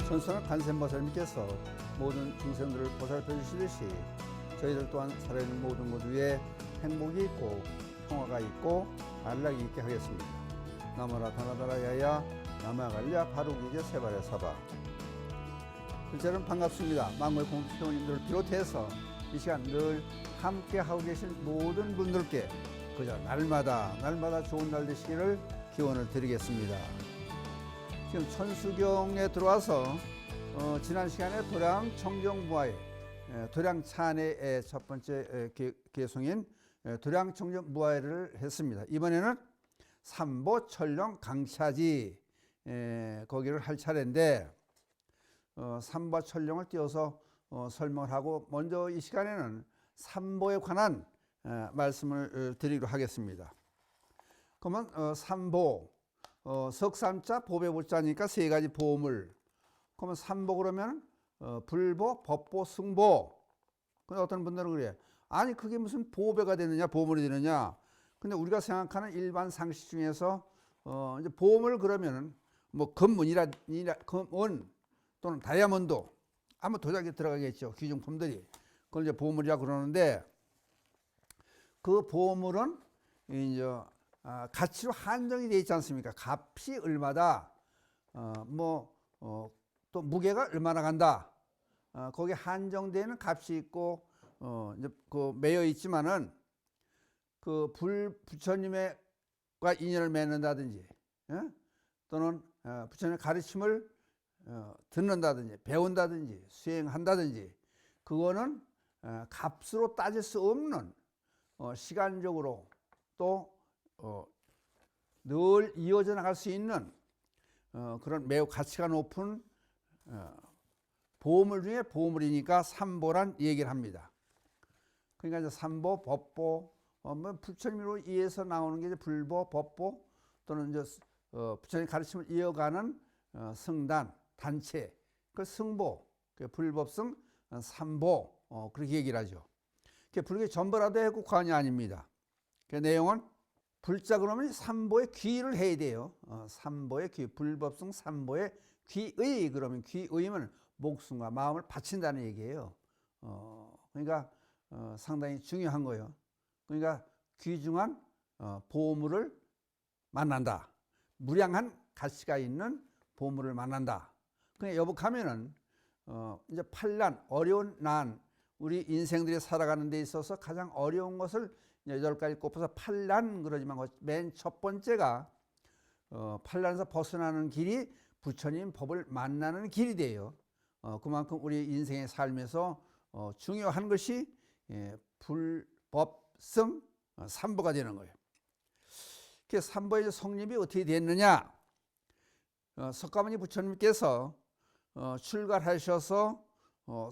천수는 관세음보살님께서 모든 중생들을 보살펴 주시듯이 저희들 또한 살아있는 모든 것 위에 행복이 있고 평화가 있고 안락이 있게 하겠습니다. 나무라 다나다라 야야 나마갈랴 바루기제 세발의 사바. 여러분 반갑습니다. 망고의 공동회원님들을 비롯해서 이 시간 늘 함께 하고 계신 모든 분들께 그저 날마다 좋은 날 되시기를 기원을 드리겠습니다. 지금 천수경에 들어와서 지난 시간에 도량 청정무화의 도량 찬의 첫 번째 개송인 도량 청정무화를 했습니다. 이번에는 삼보 철령 강차지 거기를 할 차례인데 삼보 철령을 띄워서 설명을 하고 먼저 이 시간에는 삼보에 관한 말씀을 드리도록 하겠습니다. 그러면 삼보 석삼자 보배보자니까 세 가지 보물. 그러면 삼보 그러면 불보, 법보, 승보. 근데 어떤 분들은 그래. 아니 그게 무슨 보배가 되느냐 보물이 되느냐. 근데 우리가 생각하는 일반 상식 중에서 이제 보물 그러면은 뭐 금은 또는 다이아몬드 아마 도자기 들어가겠죠. 귀중품들이. 그걸 이제 보물이라고 그러는데 그 보물은 이제 가치로 한정이 되어 있지 않습니까? 값이 얼마다, 또 무게가 얼마나 간다. 거기에 한정되는 값이 있고, 이제 그 매여 있지만은 그 부처님과 인연을 맺는다든지, 또는 부처님의 가르침을 듣는다든지, 배운다든지, 수행한다든지, 그거는 값으로 따질 수 없는 시간적으로 또 늘 이어져 나갈 수 있는 그런 매우 가치가 높은 보물 중에 보물이니까 삼보란 얘기를 합니다. 그러니까 이제 삼보, 법보, 부처님으로 이어서 나오는 게 이제 불보, 법보 또는 이제 부처님 가르침을 이어가는 성단, 단체, 그 승보, 그 불법성, 삼보 그렇게 얘기를 하죠. 불교 전부라도 해국관이 아닙니다. 그 내용은 불자 그러면 삼보의 귀를 해야 돼요. 삼보의 귀, 불법성 삼보의 귀의 그러면 귀의면 목숨과 마음을 바친다는 얘기예요. 그러니까 상당히 중요한 거예요. 그러니까 귀중한 보물을 만난다. 무량한 가치가 있는 보물을 만난다. 그냥 여복하면은 이제 팔난 어려운 난 우리 인생들이 살아가는 데 있어서 가장 어려운 것을 8가지 꼽아서 팔난 그러지만 맨 첫 번째가 팔난에서 벗어나는 길이 부처님 법을 만나는 길이 돼요. 그만큼 우리 인생의 삶에서 중요한 것이 불법성 삼보가 되는 거예요. 그 삼보의 성립이 어떻게 됐느냐? 석가모니 부처님께서 출가하셔서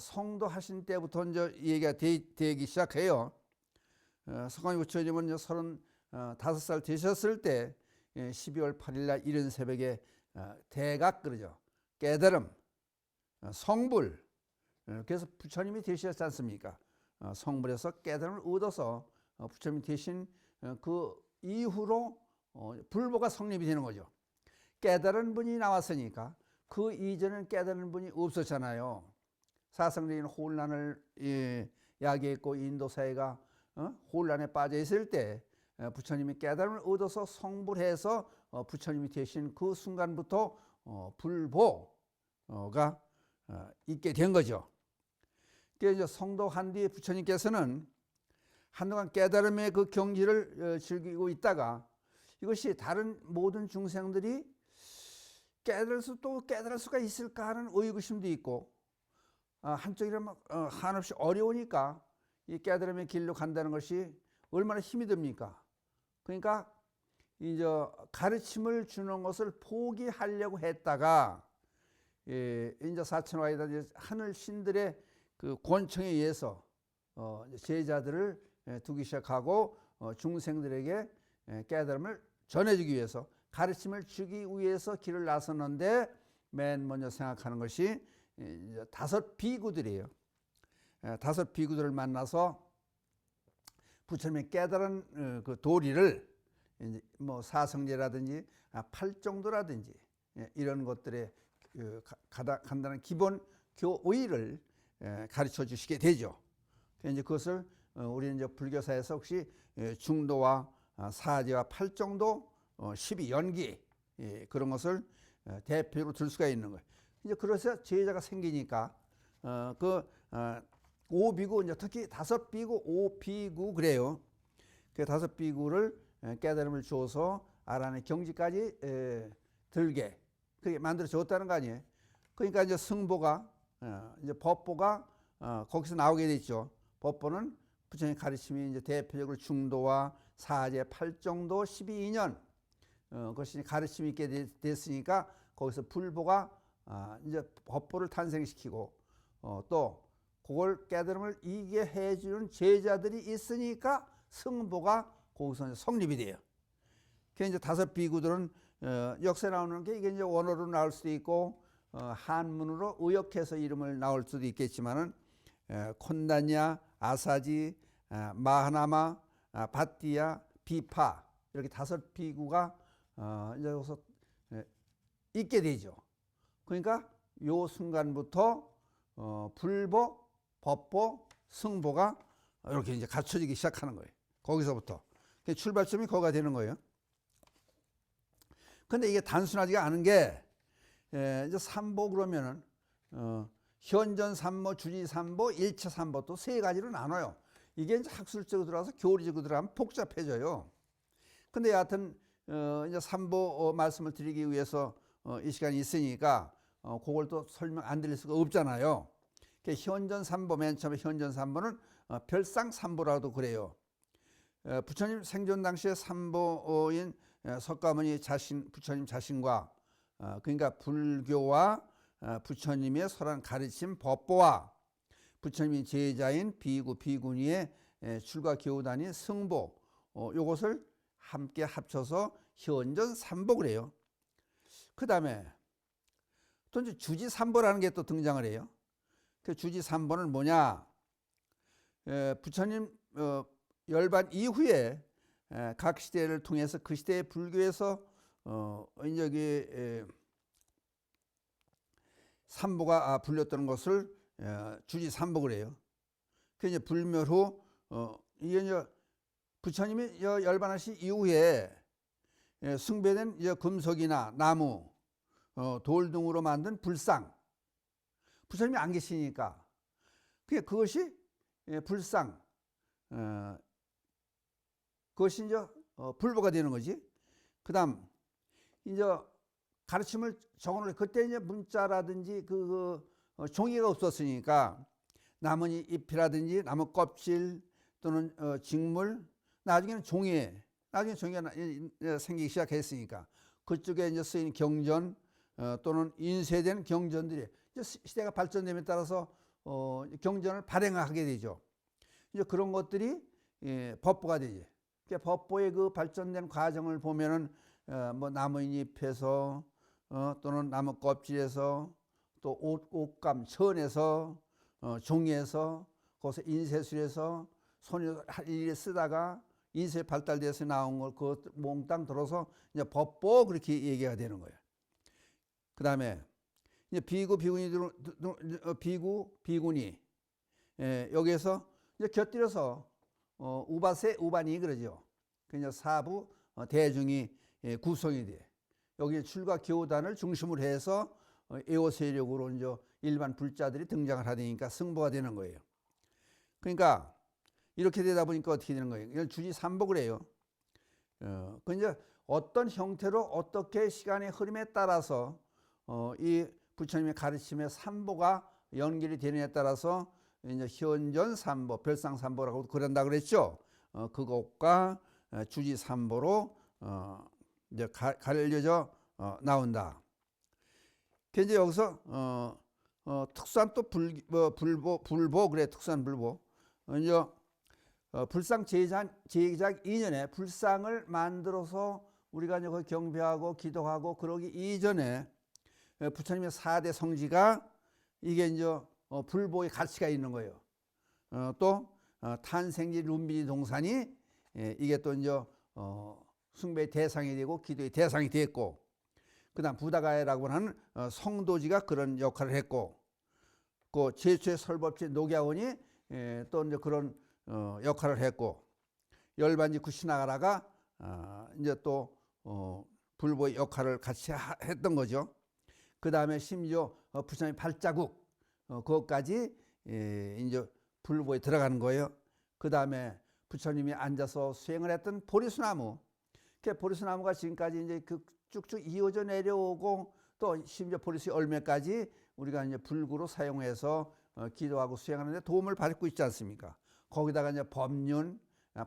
성도하신 때부터 이제 얘기가 되기 시작해요. 석가모니 부처님은 35살 되셨을 때 12월 8일 날 이른 새벽에 대각 그러죠. 깨달음, 성불. 그래서 부처님이 되셨지 않습니까? 성불에서 깨달음을 얻어서 부처님이 되신 그 이후로 불보가 성립이 되는 거죠. 깨달은 분이 나왔으니까 그 이전은 깨달은 분이 없었잖아요. 사상적인 혼란을 야기했고 인도 사회가 혼란에 빠져 있을 때 부처님이 깨달음을 얻어서 성불해서 부처님이 되신 그 순간부터 불보가 있게 된 거죠. 그래서 성도한 뒤에 부처님께서는 한동안 깨달음의 그 경지를 즐기고 있다가 이것이 다른 모든 중생들이 깨달을 수가 있을까 하는 의구심도 있고 한쪽이라면 한없이 어려우니까 이 깨달음의 길로 간다는 것이 얼마나 힘이 듭니까? 그러니까 이제 가르침을 주는 것을 포기하려고 했다가 이제 사천왕이다 하늘 신들의 그 권청에 의해서 제자들을 두기 시작하고 중생들에게 깨달음을 전해주기 위해서 가르침을 주기 위해서 길을 나섰는데 맨 먼저 생각하는 것이 5 비구들이에요. 5 비구들을 만나서 부처님의 깨달은 그 도리를 이제 뭐 사성제라든지 팔정도라든지 이런 것들에 간단한 기본 교의를 가르쳐 주시게 되죠. 이제 그것을 우리는 이제 불교사에서 혹시 중도와 사제와 팔정도 12연기 그런 것을 대표로 들 수가 있는 거예요. 이제 그래서 제자가 생기니까 오비구, 이제 특히 5비구, 5비구 그래요. 그 5비구를 깨달음을 줘서 아란의 경지까지 들게 그렇게 만들어 줬다는 거 아니에요. 그러니까 이제 승보가 이제 법보가 거기서 나오게 됐죠. 법보는 부처님 가르침이 이제 대표적으로 중도와 사제, 팔정도 12인연 그것이 가르침이 있게 됐으니까 거기서 불보가 이제 법보를 탄생시키고 또 그걸 깨달음을 이게 해주는 제자들이 있으니까 승보가 거기서 이제 성립이 돼요. 그 이제 5비구들은 역사에 나오는 게 이게 이제 원어로 나올 수도 있고 한문으로 의역해서 이름을 나올 수도 있겠지만은 콘다냐, 아사지, 마하나마, 바띠야, 비파 이렇게 5비구가 이제 여기서 있게 되죠. 그러니까 요 순간부터 불보, 법보, 승보가 이렇게 이제 갖춰지기 시작하는 거예요. 거기서부터 출발점이 거기가 되는 거예요. 근데 이게 단순하지가 않은 게 이제 삼보 그러면은 현전 삼보, 주지 삼보, 일체 삼보 또 3가지로 나눠요. 이게 이제 학술적으로 들어가서 교리적으로 들어가면 복잡해져요. 근데 여하튼 이제 삼보 말씀을 드리기 위해서 이 시간이 있으니까 그걸 또 설명 안 드릴 수가 없잖아요. 현전 삼보, 맨 처음에 현전 삼보는 별상 삼보라도 그래요. 부처님 생존 당시에 삼보인 석가모니 부처님 자신과 그러니까 불교와 부처님의 설한 가르침 법보와 부처님이 제자인 비구 비구니의 출가 교단인 승보 요것을 함께 합쳐서 현전 삼보를 해요. 그 다음에 또 이제 주지 삼보라는 게 또 등장을 해요. 그 주지 삼보는 뭐냐? 부처님 열반 이후에 각 시대를 통해서 그 시대의 불교에서 이제 삼보가 불렸던 것을 주지 삼보를 해요. 그 이제 불멸 후 이게 이제 부처님이 열반하신 이후에 숭배된 이제 금속이나 나무, 돌 등으로 만든 불상, 부처님이 안 계시니까 그것이 불상, 그것이 이제 불보가 되는 거지. 그다음 이제 가르침을 적어놓은 그때 이제 문자라든지 종이가 없었으니까 나뭇잎 잎이라든지 나무 껍질 또는 직물 나중에는 종이가 생기기 시작했으니까 그쪽에 이제 쓰인 경전 또는 인쇄된 경전들이 이제 시대가 발전됨에 따라서 경전을 발행하게 되죠. 이제 그런 것들이 법보가 되지. 법보의 그 발전된 과정을 보면은 뭐 나무잎에서 또는 나무 껍질에서 또 옷감 천에서 종이에서 거기서 인쇄술에서 손이 할 일에 쓰다가 인쇄 발달돼서 나온 걸 그 몽땅 들어서 이제 법보 그렇게 얘기가 되는 거예요. 그 다음에 이제 비구 비구니 여기에서 이제 곁들여서 우바세 우반이 그러죠. 그냥 사부 대중이 구성이 돼. 여기 출가 교단을 중심으로 해서 애호 세력으로 이제 일반 불자들이 등장을 하니까 승보가 되는 거예요. 그러니까 이렇게 되다 보니까 어떻게 되는 거예요? 이걸 주지 삼복을 해요. 그 이제 어떤 형태로 어떻게 시간의 흐름에 따라서 이 부처님의 가르침의 삼보가 연결이 되느냐에 따라서 이제 현전 삼보, 별상 삼보라고 그런다 그랬죠. 그것과 주지 삼보로 이제 갈려져 나온다. 이제 여기서 특수한 또 불보 그래 특수한 불보 이제 불상 제작 2년에 불상을 만들어서 우리가 이제 거기 경배하고 기도하고 그러기 이전에 부처님의 4대 성지가 이게 이제 불보의 가치가 있는 거예요. 또 탄생지 룸비니 동산이 이게 또 이제 숭배의 대상이 되고 기도의 대상이 됐고 그다음 부다가야라고 하는 성도지가 그런 역할을 했고, 그 제초의 설법지 녹야원이 또 이제 그런 역할을 했고, 열반지 구시나가라가 이제 또 불보의 역할을 같이 했던 거죠. 그 다음에 심지어 부처님 발자국 그것까지 이제 불보에 들어가는 거예요. 그 다음에 부처님이 앉아서 수행을 했던 보리수나무, 그 보리수나무가 지금까지 이제 그 쭉쭉 이어져 내려오고, 또 심지어 보리수 열매까지 우리가 이제 불구로 사용해서 기도하고 수행하는데 도움을 받고 있지 않습니까? 거기다가 이제 법륜,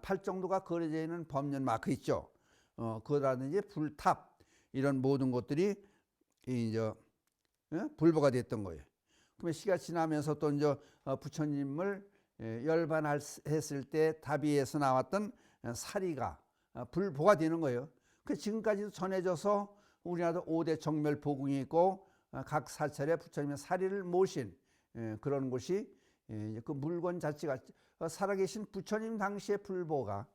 팔 정도가 그려져 있는 법륜 마크 있죠. 그거라든지 불탑, 이런 모든 것들이 이제 불보가 됐던 거예요. 그러면 시가 지나면서 또 이제 부처님을 열반했을 때 다비에서 나왔던 사리가 불보가 되는 거예요. 그 지금까지도 전해져서 우리나라도 5대 정멸보궁이 있고, 각 사찰에 부처님의 사리를 모신 그런 곳이, 그 물건 자체가 살아계신 부처님 당시의 불보가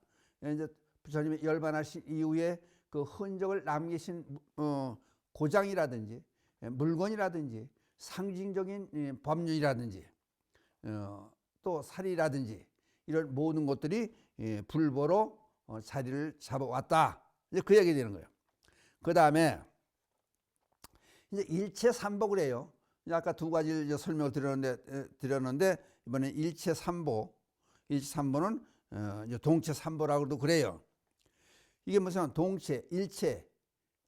이제 부처님이 열반하신 이후에 그 흔적을 남기신 고장이라든지 물건이라든지 상징적인 법륜이라든지 또 사리라든지 이런 모든 것들이 불보로 자리를 잡아왔다, 이제 그 얘기 되는 거예요. 그 다음에 이제 일체삼보를 해요. 아까 두 가지를 이제 설명을 드렸는데 이번에 일체삼보. 일체삼보는 이제 동체삼보라고도 그래요. 이게 무슨 동체, 일체.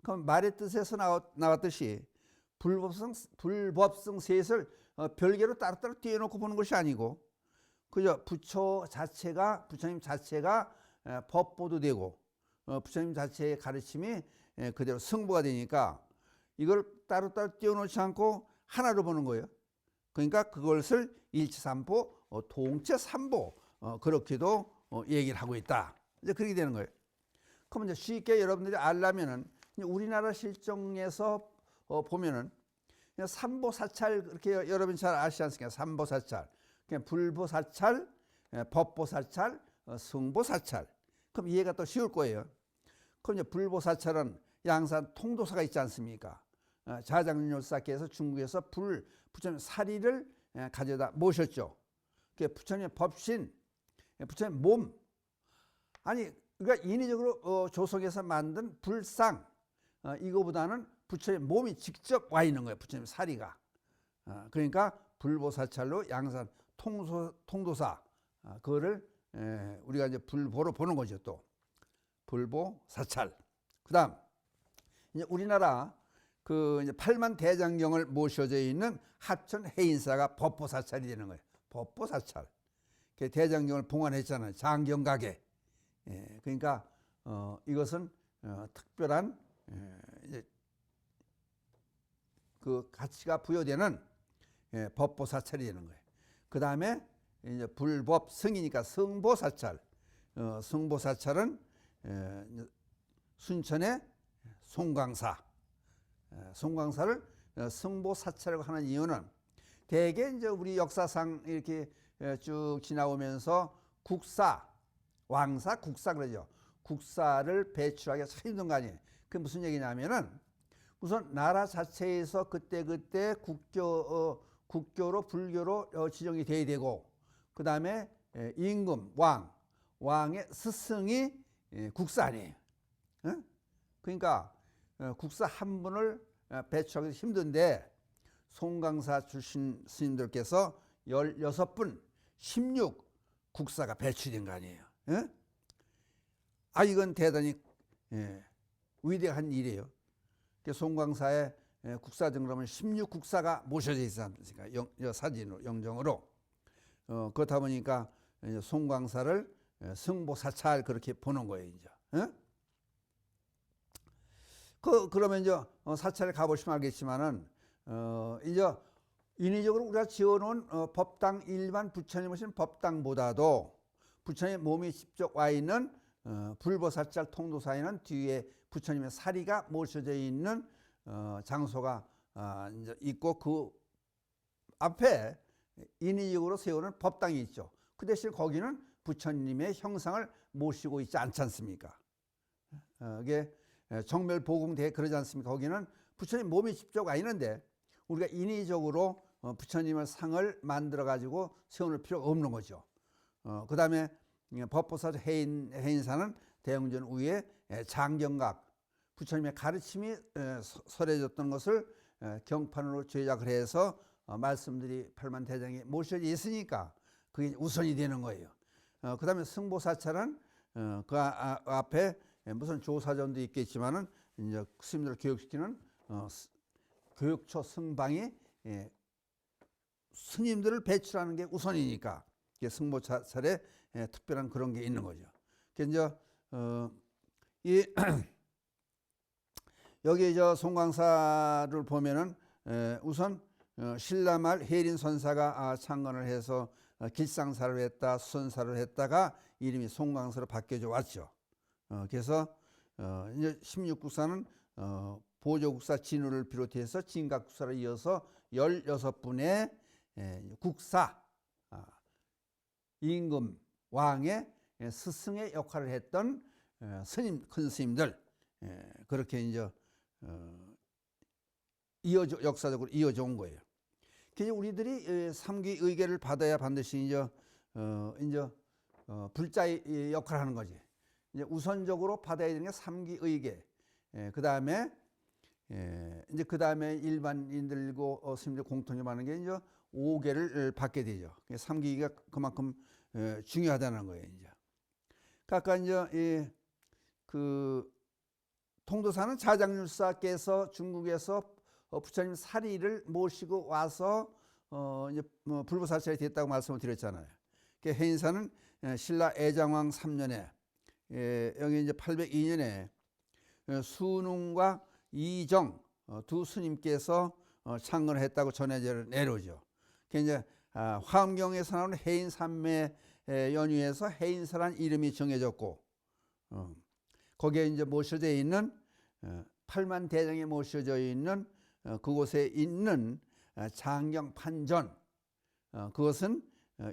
그럼 말의 뜻에서 나왔듯이 불법성 셋을 별개로 따로따로 띄워놓고 보는 것이 아니고, 그저 부처님 자체가 법보도 되고, 부처님 자체의 가르침이 그대로 승보가 되니까 이걸 따로따로 띄워놓지 않고 하나로 보는 거예요. 그러니까 그것을 일체삼보, 동체삼보, 그렇게도 얘기를 하고 있다, 이제 그렇게 되는 거예요. 그럼 이제 쉽게 여러분들이 알려면은 우리나라 실정에서 보면은 삼보사찰, 그렇게 여러분 잘 아시지 않습니까? 삼보사찰, 그냥 불보사찰, 법보사찰, 승보사찰. 그럼 이해가 또 쉬울 거예요. 그럼 이제 불보사찰은 양산 통도사가 있지 않습니까? 자장률사께서 중국에서 부처님 사리를 가져다 모셨죠. 부처님의 법신, 부처님 몸, 아니 그러니까 인위적으로 조성해서 만든 불상, 이거보다는 부처님 몸이 직접 와 있는 거예요. 부처님 사리가. 그러니까 불보사찰로 양산 통도사, 그거를 우리가 이제 불보로 보는 거죠. 또 불보사찰. 그다음 이제 우리나라 그 이제 8만 대장경을 모셔져 있는 합천 해인사가 법보사찰이 되는 거예요. 법보사찰. 대장경을 봉안했잖아요. 장경각에. 그러니까 이것은 특별한 이제 그 가치가 부여되는 법보사찰이 되는 거예요. 그 다음에 이제 불법 승이니까 승보사찰. 승보사찰은 순천의 송광사. 송광사를 승보사찰이라고 하는 이유는 대개 이제 우리 역사상 이렇게 쭉 지나오면서 국사, 왕사, 국사 그러죠. 국사를 배출하기가 참 힘든 거 아니에요. 그게 무슨 얘기냐면은 우선 나라 자체에서 그때 국교로 불교로 지정이 돼야 되고, 그 다음에 임금, 왕의 스승이 국사 아니에요. 그러니까 국사 한 분을 배출하기 힘든데 송광사 출신 스님들께서 16분 16 국사가 배출된 거 아니에요. 이건 대단히 위대한 일이에요. 송광사의 국사 등록하면 16 국사가 모셔져 있지 않습니까? 사진으로, 영정으로. 그렇다 보니까 송광사를 승보사찰 그렇게 보는 거예요. 이제. 그러면 이제 사찰에 가보시면 알겠지만은 이제 인위적으로 우리가 지어놓은 법당, 일반 부처님 오신 법당보다도 부처님 몸이 직접 와 있는 불보사찰 통도사에는 뒤에 부처님의 사리가 모셔져 있는 장소가 이제 있고, 그 앞에 인위적으로 세우는 법당이 있죠. 그 대신 거기는 부처님의 형상을 모시고 있지 않지 않습니까? 이게 정멸보궁대 그러지 않습니까? 거기는 부처님 몸이 직접 아니는데 우리가 인위적으로 부처님의 상을 만들어 가지고 세워놓을 필요가 없는 거죠. 그 다음에 법보사 해인사는 대웅전 위에 장경각, 부처님의 가르침이 설해졌던 것을 경판으로 제작을 해서 말씀들이 팔만대장에 모셔져 있으니까 그게 우선이 되는 거예요. 그 다음에 승보사찰은 그 앞에 무슨 조사전도 있겠지만은 이제 스님들을 교육시키는 교육처 승방이 스님들을 배출하는 게 우선이니까 이게 승보사찰에 특별한 그런 게 있는 거죠. 그래서 이제 여기 저 송광사를 보면은 우선 신라말 해린선사가 창건을 해서 길상사를 했다, 수선사를 했다가 이름이 송광사로 바뀌어져 왔죠. 그래서 이제 16국사는 보조국사 진우를 비롯해서 진각국사를 이어서 16분의 국사, 임금, 왕의 스승의 역할을 했던 스님, 큰 스님들, 그렇게 이제 역사적으로 이어져 온 거예요. 그래서 우리들이 삼귀 의계를 받아야 반드시 이제 불자의 역할을 하는 거지. 이제 우선적으로 받아야 되는 게 삼귀 의계. 그 다음에 일반인들고 스님들 공통이 많은 게 이제 5계를 받게 되죠. 삼귀가 그만큼 중요하다는 거예요. 이제 아까 이제 그 통도사는 자장률사께서 중국에서 부처님 사리를 모시고 와서 이제 불보살찰이 됐다고 말씀을 드렸잖아요. 해인사는 신라 애장왕 3년에 여기 이제 802년에 순웅과 이정 두 스님께서 창건을 했다고 전해져를 내려오죠. 이제 화엄경에서 나오는 해인 삼매 연유에서 해인사라는 이름이 정해졌고 거기에 이제 모셔져 있는 팔만대장에 모셔져 있는 그곳에 있는 장경판전, 그것은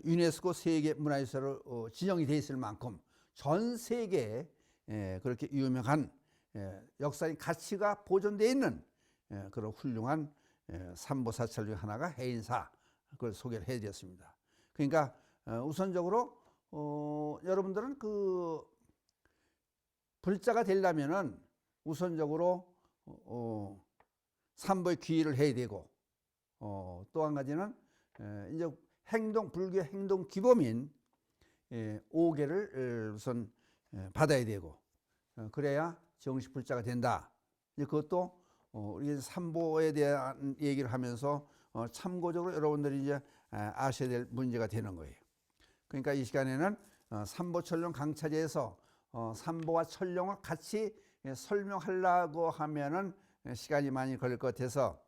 유네스코 세계문화유산으로 지정이 되어 있을 만큼 전 세계에 그렇게 유명한 역사적 가치가 보존되어 있는 그런 훌륭한 삼보사찰 중 하나가 해인사, 그걸 소개를 해드렸습니다. 그러니까 우선적으로 여러분들은 그 불자가 되려면은 우선적으로 삼보의 귀의를 해야 되고 또 한 가지는 이제 불교 행동 기범인 5계를 우선 받아야 되고 그래야 정식 불자가 된다. 이제 그것도 우리 삼보에 대한 얘기를 하면서 참고적으로 여러분들이 이제 아셔야 될 문제가 되는 거예요. 그러니까 이 시간에는 삼보철령 강차제에서 삼보와 철령을 같이 설명하려고 하면은 시간이 많이 걸릴 것 같아서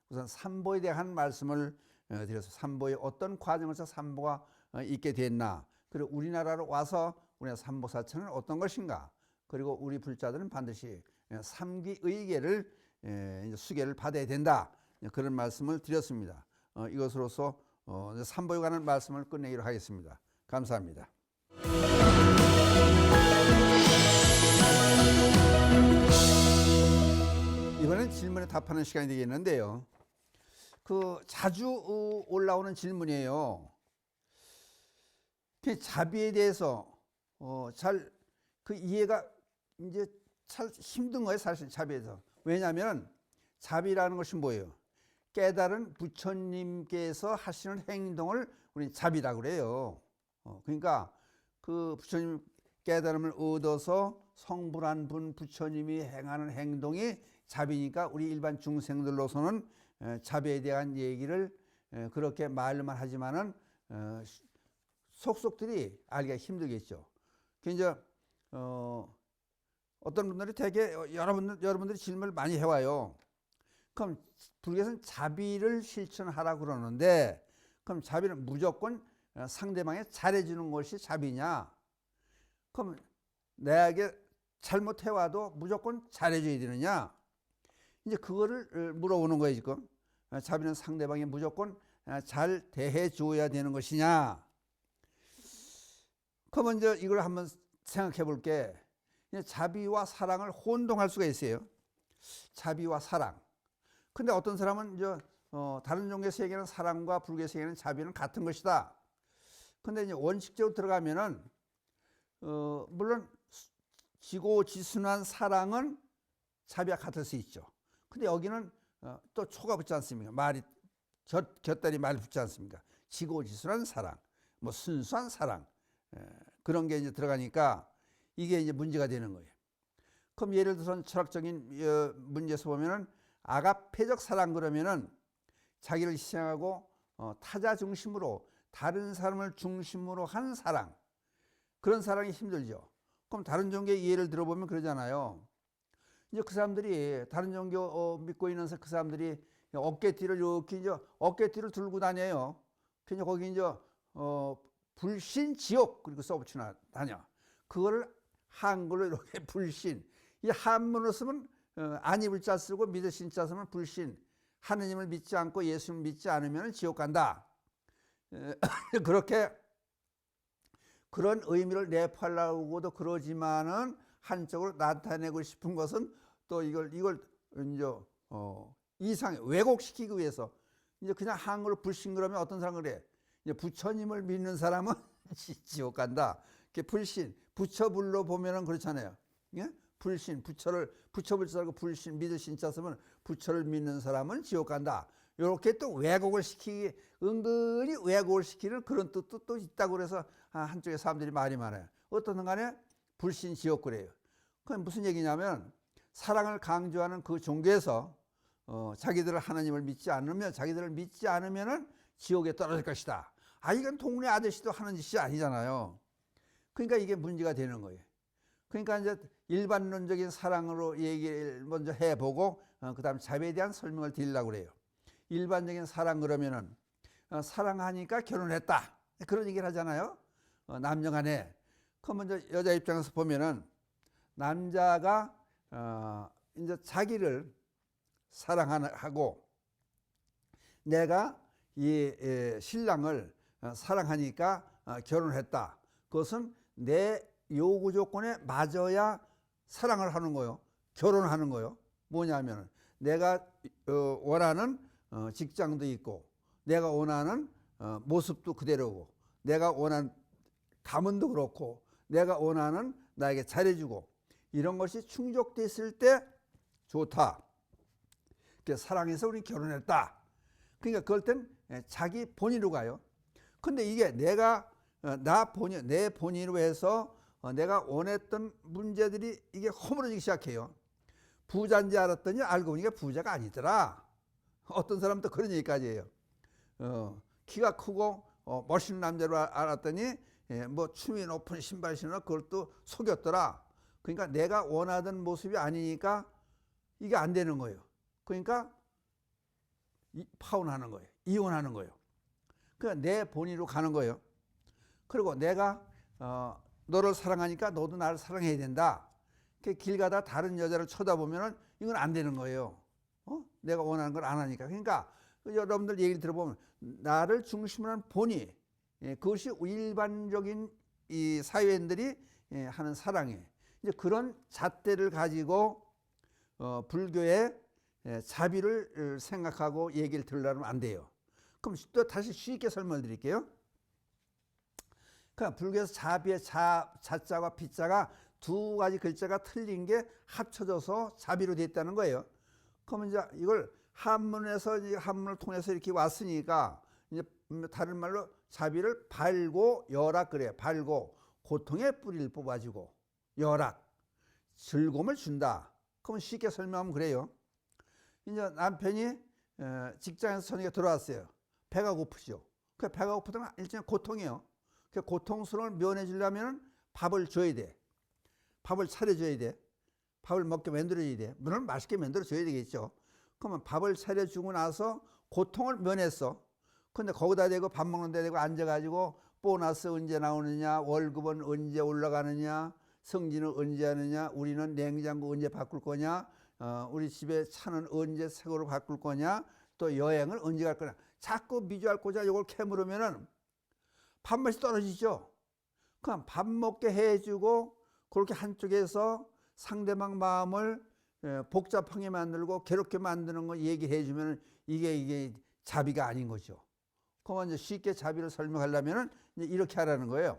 우선 삼보에 대한 말씀을 드려서 삼보의 어떤 과정에서 삼보가 있게 됐나, 그리고 우리나라로 와서 우리나라 삼보사찰은 어떤 것인가, 그리고 우리 불자들은 반드시 삼귀의계를 수계를 받아야 된다, 그런 말씀을 드렸습니다. 이것으로서 삼보에 관한 말씀을 끝내기로 하겠습니다. 감사합니다. 이번엔 질문에 답하는 시간이 되겠는데요. 그 자주 올라오는 질문이에요. 자비에 대해서 잘 그 이해가 이제 잘 힘든 거예요, 사실 자비에서. 왜냐하면 자비라는 것이 뭐예요? 깨달은 부처님께서 하시는 행동을 우리는 자비라고 그래요. 그러니까 그 부처님 깨달음을 얻어서 성불한 분 부처님이 행하는 행동이 자비니까 우리 일반 중생들로서는 자비에 대한 얘기를 그렇게 말만 하지만은 속속들이 알기가 힘들겠죠. 이제 어떤 분들이 되게 여러분들이 질문을 많이 해와요. 그럼 불교에서는 자비를 실천하라고 그러는데 그럼 자비는 무조건 상대방에 잘해주는 것이 자비냐? 그럼 내게 잘못해와도 무조건 잘해줘야 되느냐? 이제 그거를 물어보는 거예요, 지금. 자비는 상대방이 무조건 잘 대해줘야 되는 것이냐? 그럼 이제 이걸 한번 생각해 볼게. 자비와 사랑을 혼동할 수가 있어요. 자비와 사랑. 근데 어떤 사람은 이제 다른 종교의 세계는 사랑과 불교의 세계는 자비는 같은 것이다. 근데 이제 원칙적으로 들어가면은 물론 지고지순한 사랑은 자비와 같을 수 있죠. 근데 여기는 또 초가 붙지 않습니까? 말이 곁다리 말이 붙지 않습니까? 지고지순한 사랑, 뭐 순수한 사랑, 그런 게 이제 들어가니까 이게 이제 문제가 되는 거예요. 그럼 예를 들어서 철학적인 문제에서 보면은 아가페적 사랑 그러면은 자기를 희생하고 타자 중심으로 다른 사람을 중심으로 한 사랑, 그런 사랑이 힘들죠. 그럼 다른 종교의 예를 들어보면 그러잖아요. 이제 그 사람들이 다른 종교 믿고 있는 그 사람들이 어깨띠를 이렇게 이제 어깨띠를 들고 다녀요. 그냥 거기 이제 불신 지옥 그리고 써붙이나 다녀. 그거를 한글로 이렇게 불신. 이 한문으로 쓰면 안 입을 자 쓰고 믿을 신자 쓰면 불신. 하느님을 믿지 않고 예수님을 믿지 않으면 지옥 간다. 그렇게 그런 의미를 내포하려고도 그러지만은 한쪽으로 나타내고 싶은 것은 또 이걸 이제 이상해 왜곡시키기 위해서 이제 그냥 한글로 불신 그러면 어떤 사람은 그래. 이제 부처님을 믿는 사람은 지옥 간다. 불신 부처불로 보면은 그렇잖아요. 예? 불신 부처불 쓰고 불신 믿을 신자 쓰면 부처를 믿는 사람은 지옥 간다. 이렇게 또 왜곡을 시키기 은근히 왜곡을 시키는 그런 뜻도 또 있다고 그래서 한쪽에 사람들이 말이 많아요. 어떻든 간에 불신 지옥 그래요. 그건 무슨 얘기냐면 사랑을 강조하는 그 종교에서 자기들을 하나님을 믿지 않으면 자기들을 믿지 않으면은 지옥에 떨어질 것이다. 이건 동네 아저씨도 하는 짓이 아니잖아요. 그러니까 이게 문제가 되는 거예요. 그러니까 이제 일반론적인 사랑으로 얘기를 먼저 해보고 그다음 자비에 대한 설명을 드리려고 그래요. 일반적인 사랑 그러면은 사랑하니까 결혼했다 그런 얘기를 하잖아요. 남녀간에. 그럼 먼저 여자 입장에서 보면은 남자가 이제 자기를 사랑하고 내가 이 신랑을 사랑하니까 결혼했다. 그것은 내 요구 조건에 맞아야 사랑을 하는 거요. 결혼하는 거요. 뭐냐면은 내가 원하는 직장도 있고 내가 원하는 모습도 그대로고 내가 원하는 가문도 그렇고 내가 원하는 나에게 잘해주고 이런 것이 충족됐을 때 좋다. 사랑해서 우리 결혼했다. 그러니까 그럴 땐 자기 본인으로 가요. 근데 이게 내가 내 본인으로 해서 내가 원했던 문제들이 이게 허물어지기 시작해요. 부자인지 알았더니 알고 보니까 부자가 아니더라. 어떤 사람도 그런 얘기까지 해요. 키가 크고 멋있는 남자로 알았더니 뭐 춤이 높은 신발 신어 그것도 속였더라. 그러니까 내가 원하던 모습이 아니니까 이게 안 되는 거예요. 그러니까 파혼하는 거예요. 이혼하는 거예요. 그러니까 내 본인으로 가는 거예요. 그리고 내가 너를 사랑하니까 너도 나를 사랑해야 된다. 길 가다 다른 여자를 쳐다보면 이건 안 되는 거예요. 내가 원하는 걸 안 하니까. 그러니까 여러분들 얘기를 들어보면 나를 중심으로 한 본의, 그것이 일반적인 이 사회인들이 하는 사랑이에요. 이제 그런 잣대를 가지고 불교의 자비를 생각하고 얘기를 들으려면 안 돼요. 그럼 또 다시 쉽게 설명을 드릴게요. 그러니까 불교에서 자비의 자자와 비자가 두 가지 글자가 틀린 게 합쳐져서 자비로 됐다는 거예요. 그러면 이제 이걸 한문에서 한문을 통해서 이렇게 왔으니까 이제 다른 말로 자비를 발고 열악 그래요. 발고 고통의 뿌리를 뽑아주고 열악 즐거움을 준다. 그러면 쉽게 설명하면 그래요. 이제 남편이 직장에서 저녁에 들어왔어요. 배가 고프죠. 그 배가 고프다는 일종의 고통이에요. 그 고통스러움을 면해 주려면 밥을 줘야 돼. 밥을 차려줘야 돼. 밥을 먹게 만들어줘야 돼. 물론 맛있게 만들어줘야 되겠죠. 그러면 밥을 차려주고 나서 고통을 면했어. 근데 거기다 대고 밥 먹는 데 대고 앉아가지고 보너스 언제 나오느냐, 월급은 언제 올라가느냐, 승진은 언제 하느냐, 우리는 냉장고 언제 바꿀 거냐, 우리 집에 차는 언제 새 거로 바꿀 거냐, 또 여행을 언제 갈 거냐. 자꾸 미주알 꽂아 이걸 캐물으면은 밥맛이 떨어지죠. 그럼 밥 먹게 해주고 그렇게 한쪽에서 상대방 마음을 복잡하게 만들고 괴롭게 만드는 거 얘기해 주면 이게 자비가 아닌 거죠. 그러면 이제 쉽게 자비를 설명하려면 이렇게 하라는 거예요.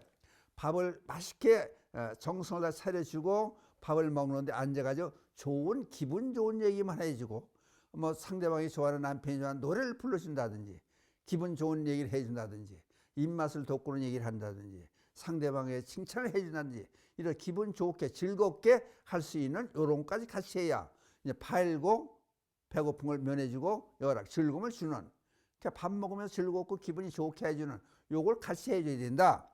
밥을 맛있게 정성을 다 차려주고 밥을 먹는데 앉아가지고 기분 좋은 얘기만 해주고, 뭐 상대방이 좋아하는 남편이 좋아하는 노래를 불러준다든지, 기분 좋은 얘기를 해준다든지, 입맛을 돋구는 얘기를 한다든지, 상대방의 칭찬을 해준다든지, 이런 기분 좋게 즐겁게 할 수 있는 요런까지 같이 해야 이제 팔고 배고픈 걸 면해주고 여락 즐거움을 주는, 밥 먹으면서 즐겁고 기분이 좋게 해주는 요걸 같이 해줘야 된다.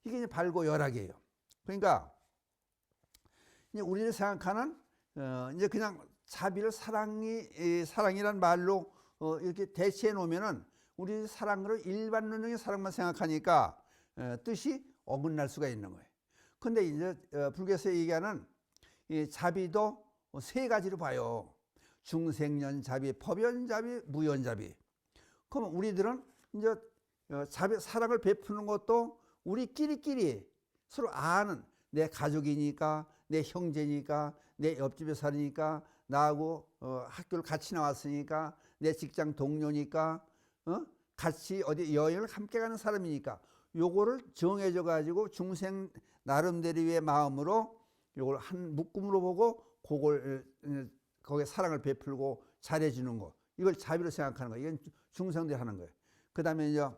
이게 이제 발고 열악이에요. 그러니까 이제 우리가 생각하는 이제 그냥 자비를 사랑이란 말로 이렇게 대체해 놓으면은 우리 사랑을 일반론적인 사랑만 생각하니까 뜻이 어긋날 수가 있는 거예요. 근데 이제 불교에서 얘기하는 이 자비도 세 가지로 봐요. 중생연자비, 법연자비, 무연자비. 그럼 우리들은 이제 사랑을 베푸는 것도 우리끼리 서로 아는, 내 가족이니까, 내 형제니까, 내 옆집에 살으니까, 나하고 학교를 같이 나왔으니까, 내 직장 동료니까, 같이 어디 여행을 함께 가는 사람이니까, 요거를 정해져 가지고 중생 나름대로의 마음으로 요걸 한 묶음으로 보고 거기에 사랑을 베풀고 잘해주는 거, 이걸 자비로 생각하는 거. 이건 중생들이 하는 거예요. 그 다음에 이제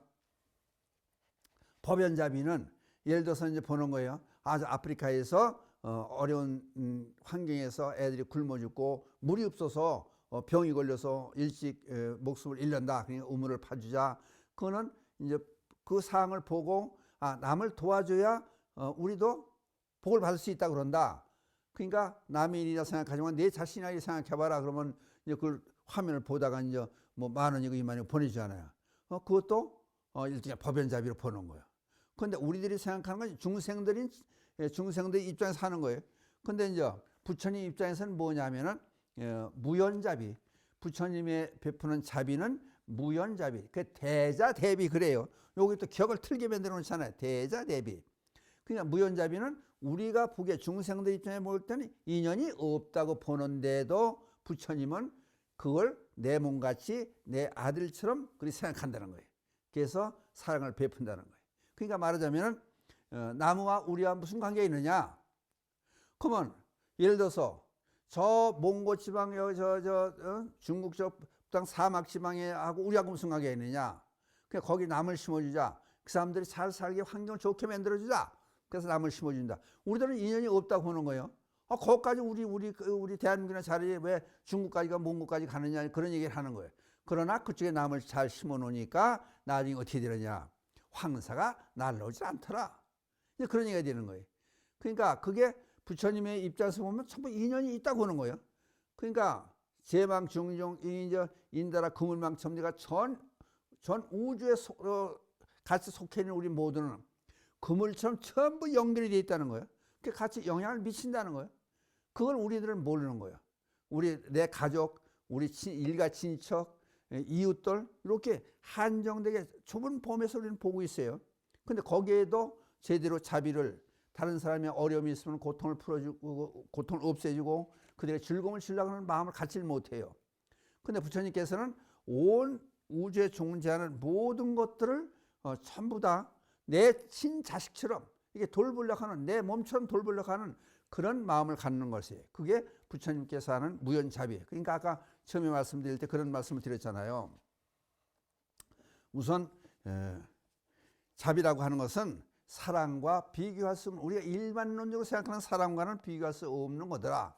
법연자비는 예를 들어서 이제 보는 거예요. 아주 아프리카에서 어려운 환경에서 애들이 굶어 죽고 물이 없어서 병이 걸려서 일찍 목숨을 잃는다. 그러니까 우물을 파주자. 그거는 이제 그 상황을 보고 남을 도와줘야 우리도 복을 받을 수 있다 그런다. 그러니까 남의 일이라 생각하지만 내 자신이라 생각해봐라. 그러면 이제 그 화면을 보다가 이제 뭐 10,000원이고 20,000원이고 보내주잖아요. 그것도 일종의 법연자비로 보는 거예요. 그런데 우리들이 생각하는 건 중생들 입장에서 하는 거예요. 근데 이제 부처님 입장에서는 뭐냐면은 무연자비. 부처님의 베푸는 자비는 무연자비. 그 대자대비 그래요. 여기 또 격을 틀게 만들어 놓잖아요. 대자대비. 그냥 무연자비는 우리가 보기에 중생들 입장에 볼 때는 인연이 없다고 보는데도 부처님은 그걸 내 몸같이 내 아들처럼 그렇게 생각한다는 거예요. 그래서 사랑을 베푼다는 거예요. 그러니까 말하자면 나무와 우리와 무슨 관계가 있느냐? 그러면 예를 들어서 저 몽고 지방 중국 저 땅 사막 지방에 하고 우리하고 무슨 관계가 있느냐? 그냥 거기 나무를 심어주자. 그 사람들이 잘 살게 환경을 좋게 만들어주자. 그래서 나무를 심어준다. 우리들은 인연이 없다고 보는 거예요. 거기까지 우리 대한민국이나 자리에 왜 중국까지가 몽고까지 가느냐 그런 얘기를 하는 거예요. 그러나 그쪽에 나무를 잘 심어 놓으니까 나중에 어떻게 되느냐? 황사가 날라오지 않더라. 이제 그런 얘기가 되는 거예요. 그러니까 그게 부처님의 입장에서 보면 전부 인연이 있다고 보는 거예요. 그러니까 제망 중종 인다라 그물망 첨리가 전 우주에 같이 속해 있는 우리 모두는 그물처럼 전부 연결이 되어 있다는 거예요. 그 같이 영향을 미친다는 거예요. 그걸 우리들은 모르는 거예요. 내 가족, 우리 일가 친척, 이웃들 이렇게 한정되게 좁은 범위에서 우리는 보고 있어요. 근데 거기에도 제대로 자비를, 다른 사람의 어려움이 있으면 고통을 풀어주고 고통을 없애주고 그들의 즐거움을 주려고 하는 마음을 갖지를 못해요. 근데 부처님께서는 온 우주에 존재하는 모든 것들을 전부 다 내 친자식처럼 이게 돌보려고 하는, 내 몸처럼 돌보려고 하는 그런 마음을 갖는 것이에요. 그게 부처님께서 하는 무연자비예요. 그러니까 아까 처음에 말씀드릴 때 그런 말씀을 드렸잖아요. 우선 자비라고 하는 것은 사랑과 비교할 수 없는, 우리가 일반론적으로 생각하는 사랑과는 비교할 수 없는 거더라.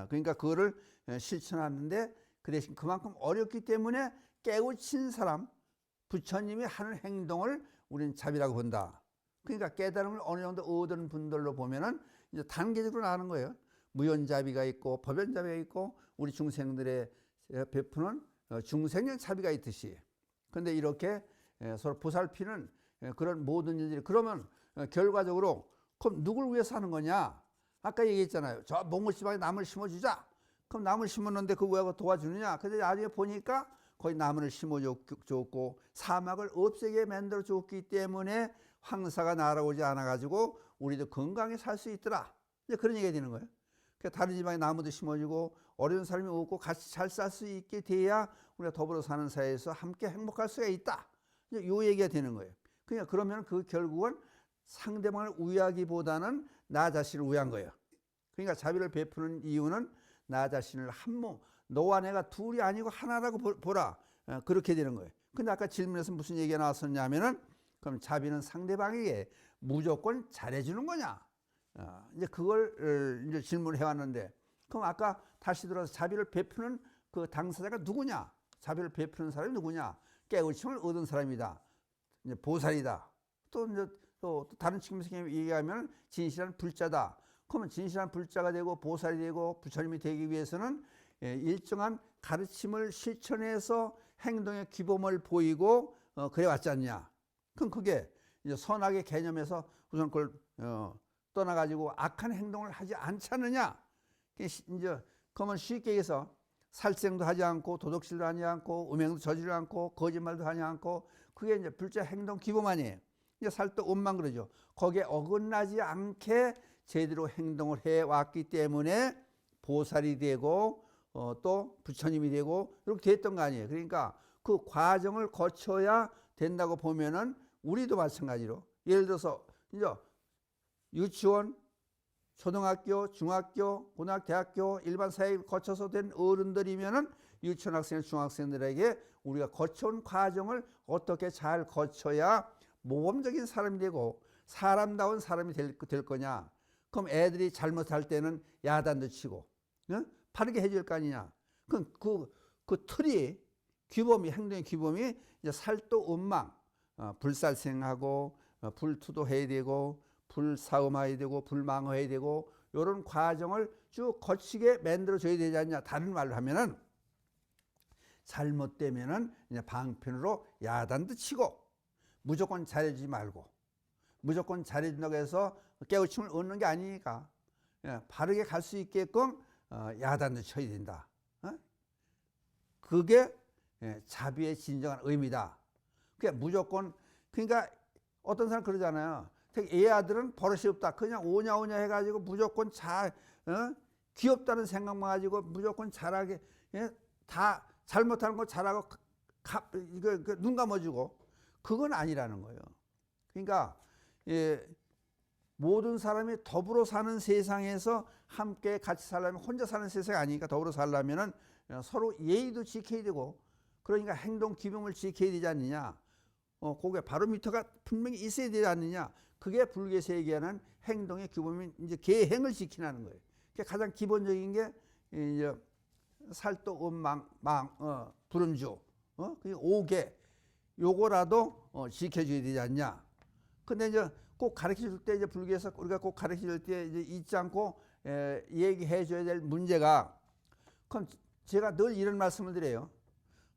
그러니까 그거를 실천하는데 그 대신 그만큼 어렵기 때문에 깨우친 사람, 부처님이 하는 행동을 우리는 자비라고 본다. 그러니까 깨달음을 어느 정도 얻은 분들로 보면은 이제 단계적으로 나가는 거예요. 무연자비가 있고 법연자비가 있고 우리 중생들의 베푸는 중생의 자비가 있듯이. 그런데 이렇게 서로 보살피는 그런 모든 일들이, 그러면 결과적으로 그럼 누굴 위해서 하는 거냐? 아까 얘기했잖아요. 저 몽골 지방에 나무를 심어주자. 그럼 나무를 심었는데 그거 왜 도와주느냐? 근데 나중에 보니까 거기 나무를 심어줬고 사막을 없애게 만들어줬기 때문에 황사가 날아오지 않아가지고 우리도 건강히 살 수 있더라. 이제 그런 얘기가 되는 거예요. 다른 지방에 나무도 심어주고 어려운 사람이 없고 같이 잘 살 수 있게 돼야 우리가 더불어 사는 사회에서 함께 행복할 수가 있다. 요 얘기가 되는 거예요. 그러니까 그러면 그 결국은 상대방을 우애하기보다는 나 자신을 우애한 거예요. 그러니까 자비를 베푸는 이유는 나 자신을 한 몸, 너와 내가 둘이 아니고 하나라고 보라. 그렇게 되는 거예요. 근데 아까 질문에서 무슨 얘기가 나왔었냐면은 그럼 자비는 상대방에게 무조건 잘해주는 거냐? 이제 그걸 이제 질문을 해왔는데, 그럼 아까 다시 들어서 자비를 베푸는 그 당사자가 누구냐? 자비를 베푸는 사람이 누구냐? 깨우침을 얻은 사람이다. 이제 보살이다. 또 이제 또 다른 측면에서 얘기하면 진실한 불자다. 그러면 진실한 불자가 되고 보살이 되고 부처님이 되기 위해서는 일정한 가르침을 실천해서 행동의 규범을 보이고 그래 왔지 않냐. 그럼 그게 이제 선악의 개념에서 우선 그걸 떠나가지고 악한 행동을 하지 않잖느냐. 이제 그러면 쉽게 얘기해서 살생도 하지 않고 도덕질도 하지 않고 음행도 저지르지 않고 거짓말도 하지 않고 그게 이제 불자 행동 규범 아니에요. 이제 살도음만 그러죠. 거기에 어긋나지 않게 제대로 행동을 해왔기 때문에 보살이 되고 또 부처님이 되고 이렇게 됐던 거 아니에요. 그러니까 그 과정을 거쳐야 된다고 보면은 우리도 마찬가지로 예를 들어서 이제 유치원, 초등학교, 중학교, 고등학교, 대학교, 일반 사회 거쳐서 된 어른들이면은 유치원 학생, 중학생들에게 우리가 거쳐온 과정을 어떻게 잘 거쳐야 모범적인 사람이 되고 사람다운 사람이 될 거냐. 그럼 애들이 잘못할 때는 야단도 치고 바르게 해줄 거 아니냐. 그럼 그 틀이 규범이 행동의 규범이 이제 살도음망 불살생하고 불투도해야 되고 불사음해야 되고 불망해야 되고 이런 과정을 쭉 거치게 만들어줘야 되지 않냐. 다른 말로 하면은 잘못되면은 이제 방편으로 야단도 치고 무조건 잘해주지 말고 무조건 잘해준다고 해서 깨우침을 얻는 게 아니니까 바르게 갈 수 있게끔 야단도 쳐야 된다. 그게 자비의 진정한 의미다. 그게 무조건 그러니까 어떤 사람 그러잖아요. 애 아들은 버릇이 없다. 그냥 오냐 오냐 해가지고 무조건 귀엽다는 생각만 가지고 무조건 잘하게 다 잘못하는 거 잘하고 눈 감아주고 그건 아니라는 거예요. 그러니까 모든 사람이 더불어 사는 세상에서 함께 같이 살려면 혼자 사는 세상이 아니니까 더불어 살려면은 서로 예의도 지켜야 되고 그러니까 행동 규범을 지켜야 되지 않느냐. 그게 바로미터가 분명히 있어야 되지 않느냐. 그게 불교에서 얘기하는 행동의 규범인 이제 계행을 지키라는 거예요. 그게 가장 기본적인 게 이제 살도 음망 불음주 그게 5개 요거라도 지켜줘야 되지 않냐. 근데 이제 꼭 가르쳐 줄 때 이제 불교에서 우리가 꼭 가르쳐 줄 때 이제 잊지 않고 얘기해 줘야 될 문제가 그럼 제가 늘 이런 말씀을 드려요.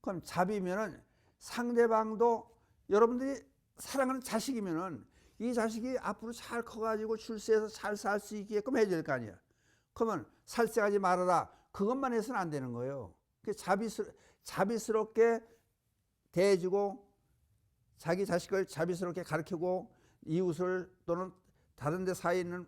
그럼 자비면은 상대방도 여러분들이 사랑하는 자식이면은 이 자식이 앞으로 잘 커가지고 출세해서 잘 살 수 있게끔 해야 될 거 아니야. 그러면 살생하지 말아라. 그것만 해서는 안 되는 거예요. 자비스럽게 대해주고 자기 자식을 자비스럽게 가르치고 이웃을 또는 다른 데 사이에 있는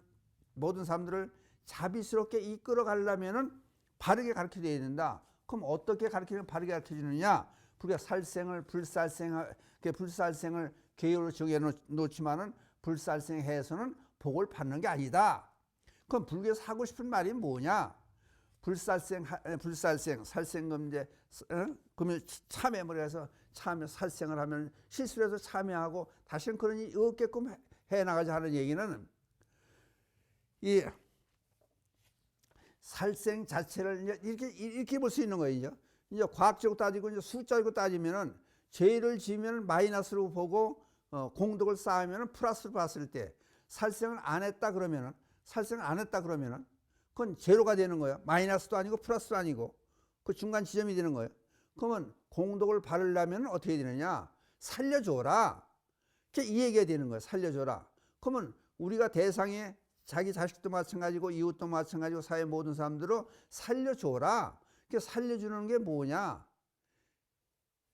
모든 사람들을 자비스럽게 이끌어 가려면은 바르게 가르쳐줘야 된다. 그럼 어떻게 가르치면 바르게 가르쳐주느냐? 우리가 불살생을 계율로 정해놓지만은 불살생해서는 복을 받는 게 아니다. 그럼 불교에서 하고 싶은 말이 뭐냐? 살생금제, 그러면 참회를 해서 살생을 하면 실수를 해서 참회하고 다시는 그런 일이 없게끔 해나가자 하는 얘기는 이 살생 자체를 이렇게 볼 수 있는 거예요. 이제 과학적으로 따지고 이제 숫자적으로 따지면은 죄를 지으면 마이너스로 보고 공덕을 쌓으면 플러스로 봤을 때 살생을 안 했다 그러면은 그건 제로가 되는 거예요. 마이너스도 아니고 플러스도 아니고 그 중간 지점이 되는 거예요. 그러면 공덕을 바르려면 어떻게 되느냐? 살려줘라. 이 얘기가 되는 거예요. 살려줘라. 그러면 우리가 대상에 자기 자식도 마찬가지고 이웃도 마찬가지고 사회 모든 사람들을 살려줘라. 살려주는 게 뭐냐?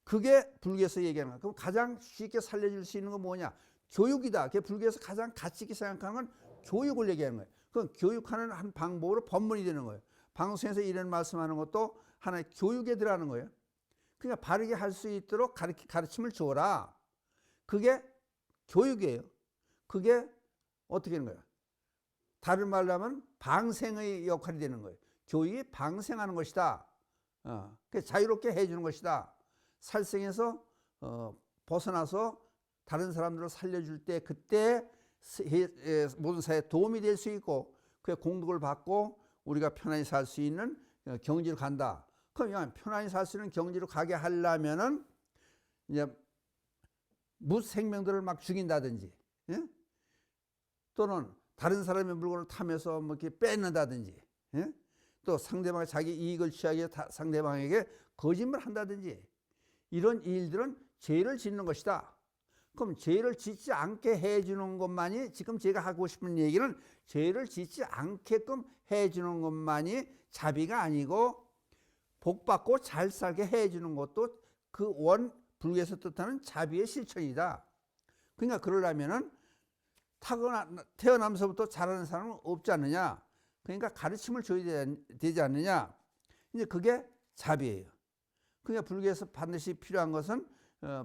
그게 불교에서 얘기하는 거야. 그럼 가장 쉽게 살려줄 수 있는 건 뭐냐? 교육이다. 그게 불교에서 가장 가치 있게 생각하는 건 교육을 얘기하는 거예요. 그 교육하는 한 방법으로 법문이 되는 거예요. 방송에서 이런 말씀하는 것도 하나의 교육에 들어가는 거예요. 그러니까 바르게 할 수 있도록 가르침을 주어라. 그게 교육이에요. 그게 어떻게 되는 거예요? 다른 말로 하면 방생의 역할이 되는 거예요. 교육이 방생하는 것이다. 자유롭게 해주는 것이다. 살생에서 벗어나서 다른 사람들을 살려줄 때 그때 모든 사회에 도움이 될 수 있고 그 공덕을 받고 우리가 편안히 살 수 있는 경지로 간다. 그러면 편안히 살 수 있는 경지로 가게 하려면은 이제 무생명들을 막 죽인다든지, 예? 또는 다른 사람의 물건을 타면서 뭐 이렇게 뺏는다든지, 예? 또 상대방이 자기 이익을 취하기 상대방에게 거짓말 한다든지 이런 일들은 죄를 짓는 것이다. 그럼 죄를 짓지 않게 해주는 것만이 지금 제가 하고 싶은 얘기는 죄를 짓지 않게끔 해주는 것만이 자비가 아니고 복받고 잘 살게 해주는 것도 그 원 불교에서 뜻하는 자비의 실천이다. 그러니까 그러려면은 태어나면서부터 잘하는 사람은 없지 않느냐. 그러니까 가르침을 줘야 되지 않느냐. 이제 그게 자비예요. 그러니까 불교에서 반드시 필요한 것은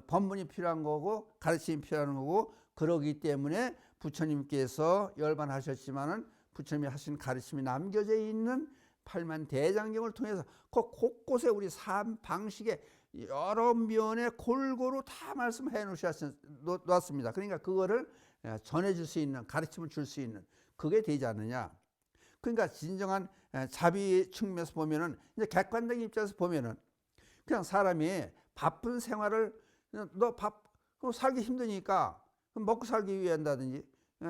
법문이 필요한 거고 가르침이 필요한 거고 그러기 때문에 부처님께서 열반하셨지만은 부처님이 하신 가르침이 남겨져 있는 팔만 대장경을 통해서 그 곳곳에 우리 삶 방식에 여러 면에 골고루 다 말씀해 놓았습니다. 그러니까 그거를 전해줄 수 있는 가르침을 줄 수 있는 그게 되지 않느냐. 그러니까 진정한 자비 측면에서 보면은 이제 객관적인 입장에서 보면은 그냥 사람이 바쁜 생활을 너 살기 힘드니까 먹고 살기 위해 한다든지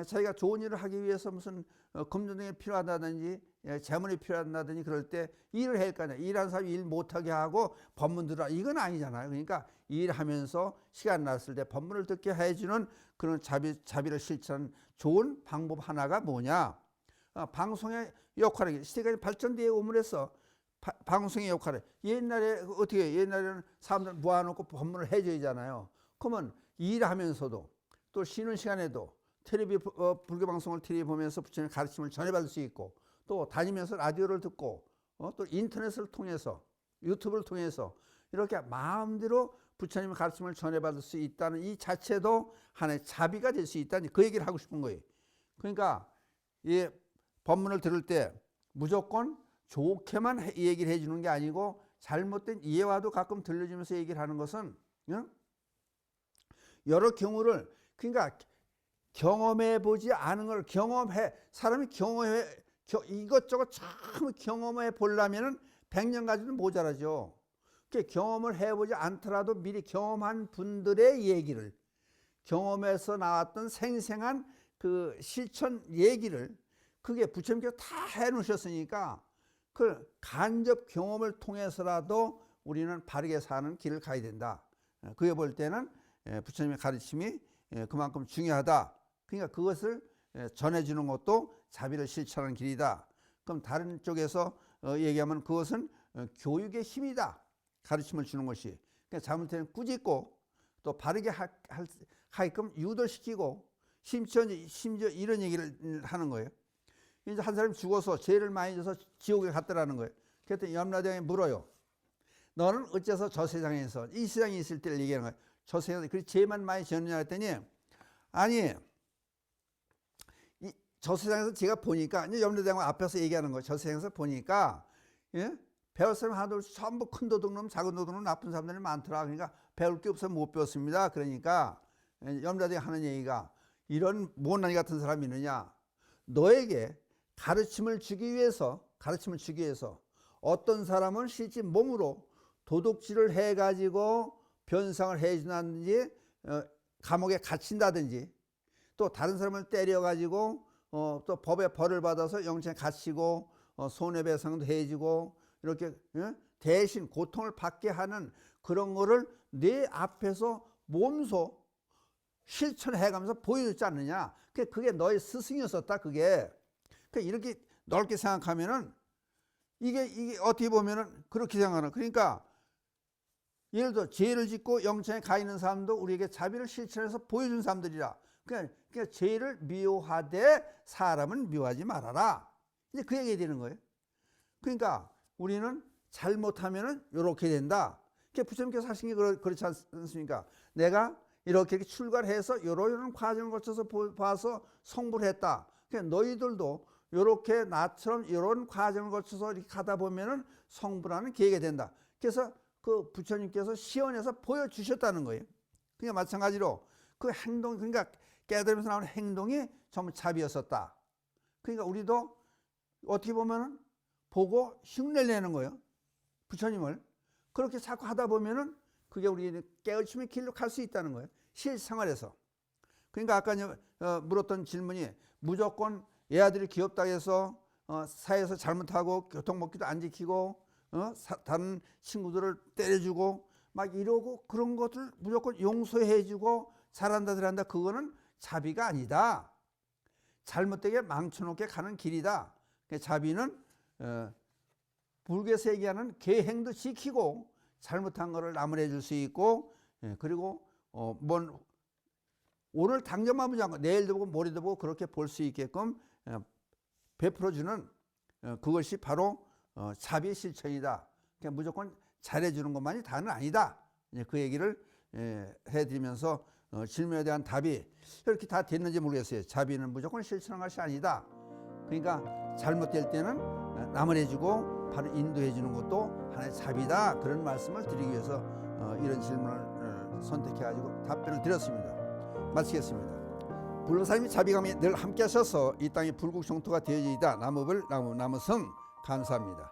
자기가 좋은 일을 하기 위해서 무슨 금전등이 필요하다든지 재물이 필요하다든지 그럴 때 일을 해야 할 거 아니야. 일하는 사람이 일 못하게 하고 법문 들으라 이건 아니잖아요. 그러니까 일하면서 시간 났을 때 법문을 듣게 해주는 그런 자비를 실천하는 좋은 방법 하나가 뭐냐. 방송의 역할이 시대가 발전되어 오므로써 방송의 역할을 옛날에 어떻게 옛날에는 사람들 모아놓고 법문을 해줘야잖아요. 그러면 일하면서도 또 쉬는 시간에도 불교 방송을 텔레비 보면서 부처님 가르침을 전해받을 수 있고 또 다니면서 라디오를 듣고 또 인터넷을 통해서 유튜브를 통해서 이렇게 마음대로 부처님의 가르침을 전해받을 수 있다는 이 자체도 하나의 자비가 될 수 있다는 그 얘기를 하고 싶은 거예요. 그러니까 이 법문을 들을 때 무조건 좋게만 얘기를 해주는 게 아니고 잘못된 이해와도 가끔 들려주면서 얘기를 하는 것은 여러 경우를 그러니까 경험해 보지 않은 걸 사람이 이것저것 참 경험해 보려면은 100년 가지도 모자라죠. 경험을 해보지 않더라도 미리 경험한 분들의 얘기를 경험에서 나왔던 생생한 그 실천 얘기를 그게 부처님께서 다 해놓으셨으니까 그 간접 경험을 통해서라도 우리는 바르게 사는 길을 가야 된다. 그게 볼 때는 부처님의 가르침이 그만큼 중요하다. 그러니까 그것을 전해주는 것도 자비를 실천하는 길이다. 그럼 다른 쪽에서 얘기하면 그것은 교육의 힘이다. 가르침을 주는 것이. 그러니까 잘못되면 꾸짖고 또 바르게 하게끔 유도시키고 심지어 이런 얘기를 하는 거예요. 이제 한 사람이 죽어서 죄를 많이 져서 지옥에 갔더라는 거예요. 그랬더니 염라대왕이 물어요. 너는 어째서 저 세상에서 이 세상에 있을 때를 얘기하는 거예요. 저 세상에서 그 죄만 많이 지었느냐 했더니 아니 저 세상에서 제가 보니까 이제 염라대왕 앞에서 얘기하는 거예요. 저 세상에서 보니까 배울 사람 하나도 없이 전부 큰 도둑놈 작은 도둑놈 나쁜 사람들이 많더라. 그러니까 배울 게 없어서 못 배웠습니다. 그러니까 염라대왕이 하는 얘기가 이런 못난이 같은 사람이 있느냐. 너에게 가르침을 주기 위해서 어떤 사람은 실제 몸으로 도둑질을 해가지고 변상을 해준다든지 감옥에 갇힌다든지 또 다른 사람을 때려가지고 또 법에 벌을 받아서 영장에 갇히고 손해배상도 해주고 이렇게 대신 고통을 받게 하는 그런 거를 내 앞에서 몸소 실천해가면서 보여줬지 않느냐. 그게 너의 스승이었었다. 그게 이렇게 넓게 생각하면은 이게 어떻게 보면은 그렇게 생각하는. 그러니까 예를 들어 죄를 짓고 영장에 가 있는 사람도 우리에게 자비를 실천해서 보여준 사람들이라. 그러니까 죄를 미워하되 사람은 미워하지 말아라. 이제 그 얘기 되는 거예요. 그러니까 우리는 잘못하면은 이렇게 된다. 부처님께서 하신 게 그렇지 않습니까? 내가 이렇게 출가해서 이런 과정을 거쳐서 봐서 성불을 했다. 그러니까 너희들도 이렇게 나처럼 이런 과정을 거쳐서 이렇게 가다 보면은 성불하는 계획이 된다. 그래서 그 부처님께서 시연해서 보여주셨다는 거예요. 그러니까 마찬가지로 그 행동, 그러니까 깨달으면서 나오는 행동이 전부 자비였었다. 그러니까 우리도 어떻게 보면은 보고 흉내를 내는 거예요. 부처님을. 그렇게 자꾸 하다 보면은 그게 우리 깨우침의 길로 갈 수 있다는 거예요. 실생활에서. 그러니까 아까 물었던 질문이 무조건 애아들이 귀엽다 해서 사회에서 잘못하고 교통법규도 안 지키고 다른 친구들을 때려주고 막 이러고 그런 것들 무조건 용서해주고 잘한다 그거는 자비가 아니다. 잘못되게 망쳐놓게 가는 길이다. 자비는 불교에서 얘기하는 계행도 지키고 잘못한 거를 나무래줄 수 있고 그리고 오늘 당장만 보지 않고 내일도 보고 모레도 보고 그렇게 볼 수 있게끔 베풀어주는 그것이 바로 자비의 실천이다. 그러니까 무조건 잘해주는 것만이 다는 아니다. 그 얘기를 해드리면서 질문에 대한 답이 이렇게 다 됐는지 모르겠어요. 자비는 무조건 실천한 것이 아니다. 그러니까 잘못될 때는 남을 해주고 바로 인도해 주는 것도 하나의 자비다. 그런 말씀을 드리기 위해서 이런 질문을 선택해가지고 답변을 드렸습니다. 마치겠습니다. 불보살님이 자비감이 늘 함께 하셔서 이 땅이 불국정토가 되어지이다. 나무불 나무성 감사합니다.